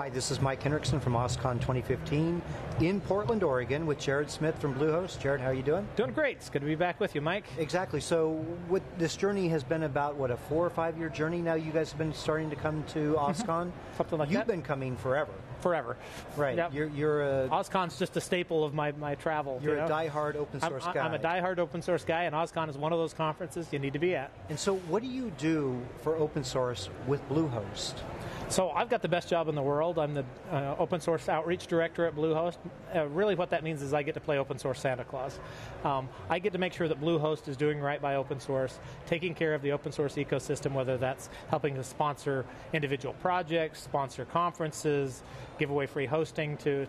Hi, this is Mike Henriksen from OSCON 2015 in Portland, Oregon, with Jared Smith from Bluehost. Jared, how are you doing? Doing great. It's good to be back with you, Mike. Exactly. So this journey has been about, a 4 or 5 year journey now? You guys have been starting to come to OSCON? Something like that. You've been coming forever. Forever. Right. Yep. You're OSCON's just a staple of my travel. You're a diehard open source guy. I'm a diehard open source guy, and OSCON is one of those conferences you need to be at. And so what do you do for open source with Bluehost? So I've got the best job in the world. I'm the open source outreach director at Bluehost. Really what that means is I get to play open source Santa Claus. I get to make sure that Bluehost is doing right by open source, taking care of the open source ecosystem, whether that's helping to sponsor individual projects, sponsor conferences, give away free hosting to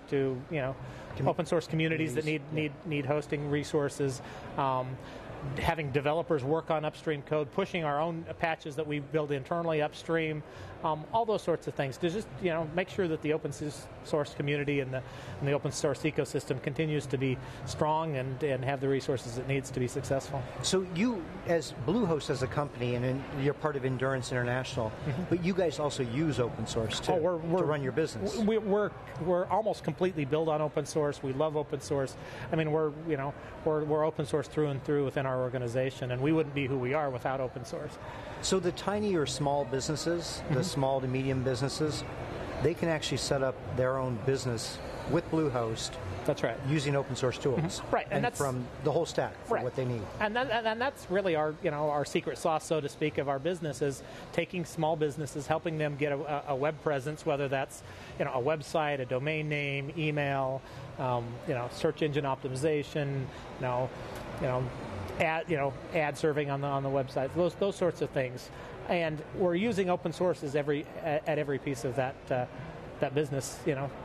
open source communities that need hosting resources. Having developers work on upstream code, pushing our own patches that we build internally upstream, all those sorts of things to just make sure that the open source community and the open source ecosystem continues to be strong and have the resources it needs to be successful. So you, as Bluehost as a company, and you're part of Endurance International, but you guys also use open source too to run your business. We're almost completely built on open source. We love open source. I mean, we're open source through and through within our organization, and we wouldn't be who we are without open source. So the tiny or small businesses, the small to medium businesses, they can actually set up their own business with Bluehost. That's right. Using open source tools. Right, and that's from the whole stack for what they need. And that's really our secret sauce, so to speak, of our business is taking small businesses, helping them get a web presence, whether that's a website, a domain name, email, search engine optimization, ad serving on the website, those sorts of things. And we're using open sources at every piece of that business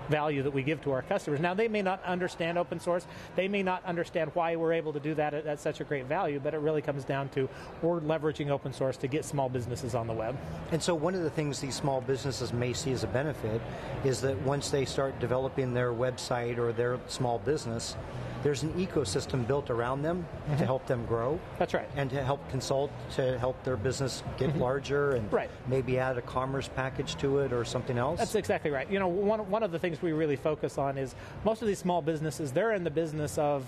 value that we give to our customers. Now, they may not understand open source. They may not understand why we're able to do that at such a great value, but it really comes down to we're leveraging open source to get small businesses on the web. And so one of the things these small businesses may see as a benefit is that once they start developing their website or their small business, there's an ecosystem built around them to help them grow. That's right. And to help consult, to help their business get larger and maybe add a commerce package to it or something else. That's exactly right. One of the things we really focus on is most of these small businesses, they're in the business of,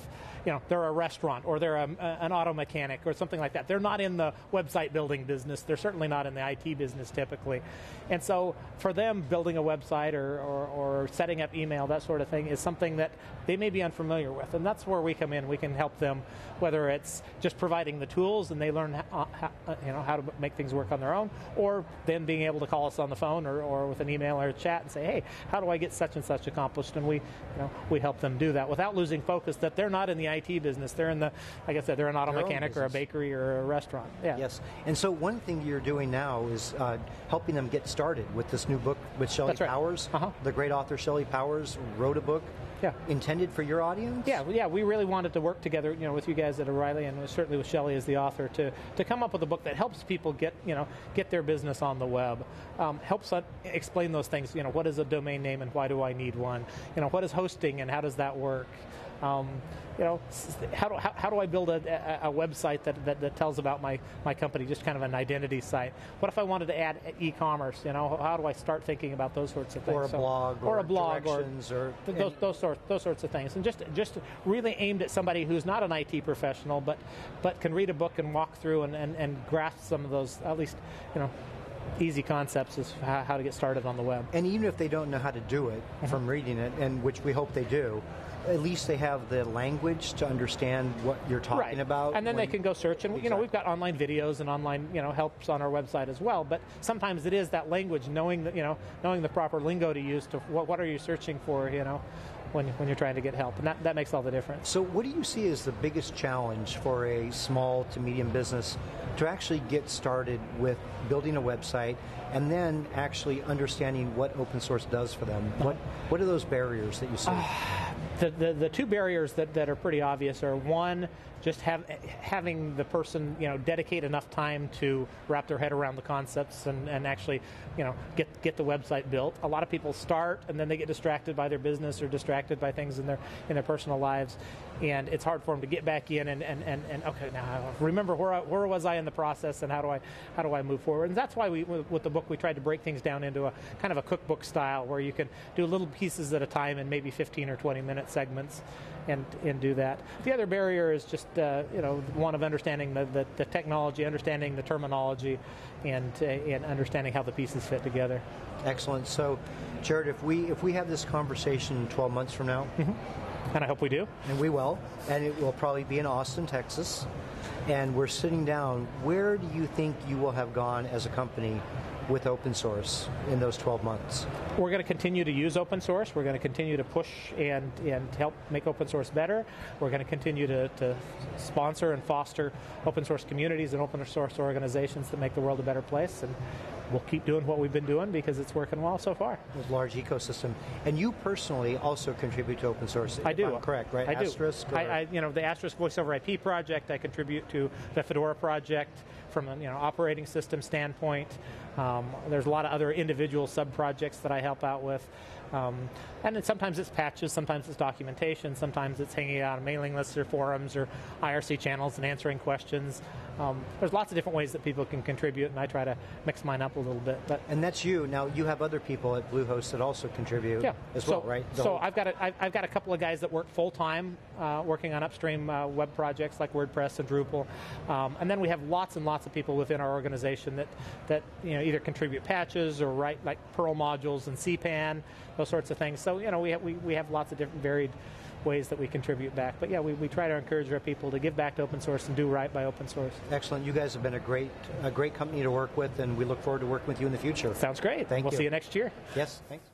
they're a restaurant or they're an auto mechanic or something like that. They're not in the website building business. They're certainly not in the IT business typically. And so for them, building a website or setting up email, that sort of thing, is something that they may be unfamiliar with. And that's where we come in. We can help them, whether it's just providing the tools and they learn how to make things work on their own, or then being able to call us on the phone or with an email or a chat and say, hey, how do I get such and such accomplished? And we help them do that without losing focus that they're not in the IT business. They're in like I said, they're an auto mechanic or a bakery or a restaurant. Yeah. Yes. And so one thing you're doing now is helping them get started with this new book with Shelley Powers. The great author Shelley Powers wrote a book intended for your audience? Yeah, we really wanted to work together, with you guys at O'Reilly, and certainly with Shelley as the author, to come up with a book that helps people get their business on the web, helps explain those things. What is a domain name and why do I need one? What is hosting and how does that work? How do I build a website that tells about my company, just kind of an identity site? What if I wanted to add e-commerce? How do I start thinking about those sorts of things? Or a blog, directions, or those sorts of things, and just really aimed at somebody who's not an IT professional, but can read a book and walk through and grasp some of those, at least easy concepts as how to get started on the web. And even if they don't know how to do it from reading it, and which we hope they do, at least they have the language to understand what you're talking about. And then they can go search, and we've got online videos and online helps on our website as well. But sometimes it is that language, knowing the proper lingo to use to what are you searching for, when you're trying to get help, and that makes all the difference. So what do you see as the biggest challenge for a small to medium business to actually get started with building a website and then actually understanding what open source does for them? What are those barriers that you see? The two barriers that are pretty obvious are, one, just having the person dedicate enough time to wrap their head around the concepts and actually get the website built. A lot of people start and then they get distracted by their business or distracted by things in their personal lives, and it's hard for them to get back in and okay, now remember where was I in the process and how do I move forward. And that's why with the book we tried to break things down into a kind of a cookbook style where you can do little pieces at a time in maybe 15 or 20 minute segments and do that. The other barrier is just one of understanding the technology, understanding the terminology, and understanding how the pieces fit together. Excellent. So, Jared, if we have this conversation 12 months from now, and I hope we do, and we will, and it will probably be in Austin, Texas, and we're sitting down, where do you think you will have gone as a company with open source in those 12 months? We're going to continue to use open source. We're going to continue to push and help make open source better. We're going to continue to sponsor and foster open source communities and open source organizations that make the world a better place. And we'll keep doing what we've been doing because it's working well so far. A large ecosystem. And you personally also contribute to open source. I do. I'm correct, right? I do. Asterisk? The Asterisk Voice over IP project, I contribute to the Fedora project from an operating system standpoint. There's a lot of other individual sub-projects that I help out with. And then sometimes it's patches, sometimes it's documentation, sometimes it's hanging out on mailing lists or forums or IRC channels and answering questions. There's lots of different ways that people can contribute, and I try to mix mine up a little bit. And that's you. Now, you have other people at Bluehost that also contribute as well, right? I've got a couple of guys that work full-time working on upstream web projects like WordPress and Drupal. And then we have lots and lots of people within our organization that either contribute patches or write like Perl modules and CPAN, those sorts of things. So we have lots of different varied ways that we contribute back. But yeah, we try to encourage our people to give back to open source and do right by open source. Excellent. You guys have been a great company to work with, and we look forward to working with you in the future. Sounds great. We'll see you next year. Yes, thanks.